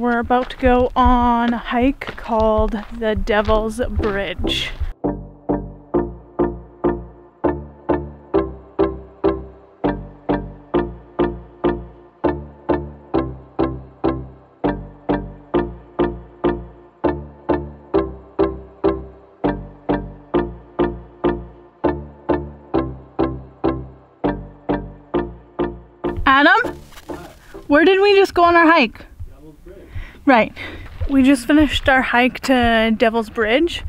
We're about to go on a hike called the Devil's Bridge. Adam, where did we just go on our hike? Devil's Bridge. Right. We just finished our hike to Devil's Bridge,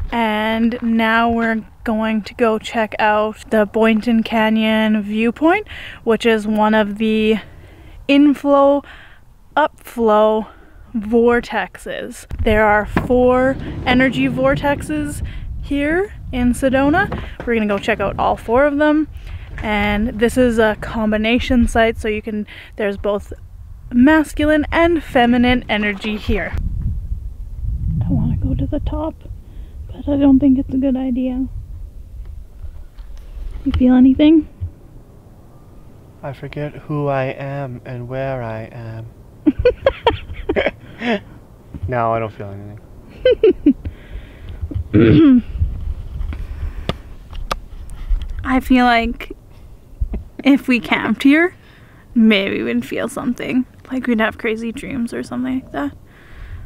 and now we're going to go check out the Boynton Canyon viewpoint, which is one of the inflow, upflow vortexes. There are 4 energy vortexes here in Sedona. We're gonna go check out all 4 of them. And this is a combination site, so there's both masculine and feminine energy here. I want to go to the top, but I don't think it's a good idea. You feel anything? I forget who I am and where I am. No, I don't feel anything. I feel like if we camped here, maybe we'd feel something. Like we'd have crazy dreams or something like that.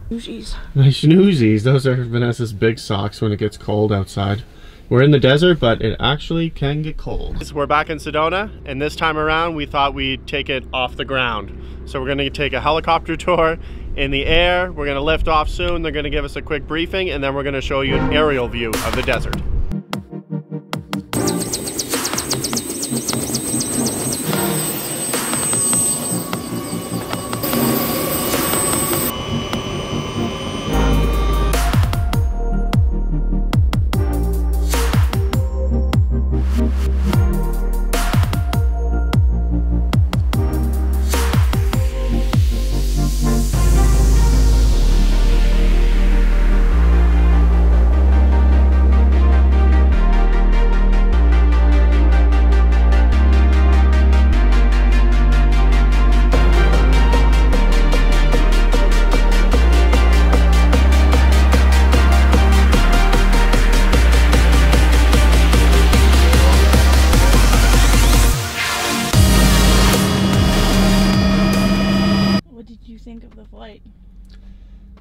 Snoozies. Nice snoozies. Those are Vanessa's big socks when it gets cold outside. We're in the desert, but it actually can get cold. We're back in Sedona, and this time around we thought we'd take it off the ground. So we're gonna take a helicopter tour in the air. We're gonna lift off soon. They're gonna give us a quick briefing, and then we're gonna show you an aerial view of the desert.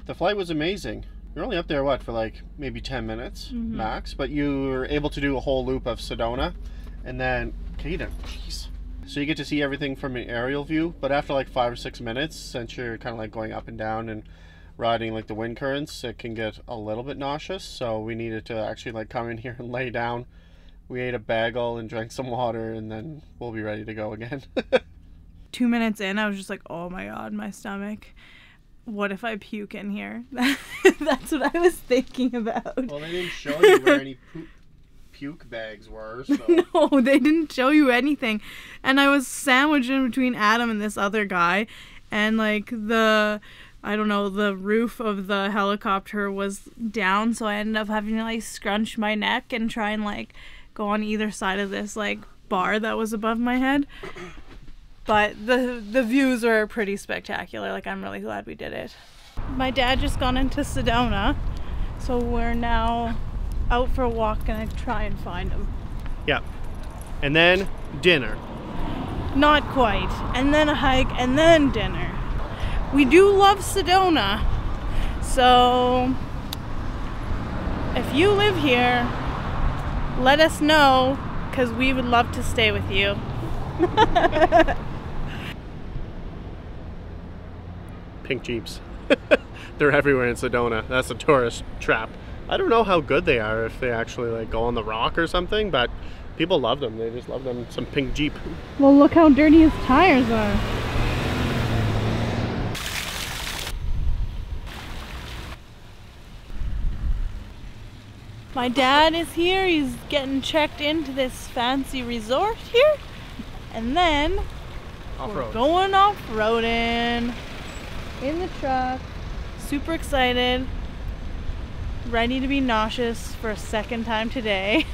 The flight was amazing. You're only up there, what, for like maybe 10 minutes max, but you were able to do a whole loop of Sedona, and then, Kaden, jeez. So you get to see everything from an aerial view, but after like 5 or 6 minutes, since you're kind of like going up and down and riding like the wind currents, it can get a little bit nauseous, so we needed to actually like come in here and lay down. We ate a bagel and drank some water, and then we'll be ready to go again. 2 minutes in, I was just like, oh my god, my stomach. What if I puke in here? That's what I was thinking about. Well, they didn't show you where any puke bags were, so. No, they didn't show you anything. And I was sandwiched in between Adam and this other guy, and like I don't know, the roof of the helicopter was down, so I ended up having to like scrunch my neck and try and like go on either side of this like bar that was above my head. But the views were pretty spectacular. Like, I'm really glad we did it. My dad just got into Sedona, so we're now out for a walk, gonna try and find him. Yep. And then dinner. Not quite. And then a hike, and then dinner. We do love Sedona, so if you live here, let us know, because we would love to stay with you. Pink Jeeps. They're everywhere in Sedona. That's a tourist trap. I don't know how good they are, if they actually like go on the rock or something, but people love them. They just love them. Some pink Jeep. Well, look how dirty his tires are. My dad is here. He's getting checked into this fancy resort here. And then we're going off-roading in the truck. Super excited. Ready to be nauseous for a second time today.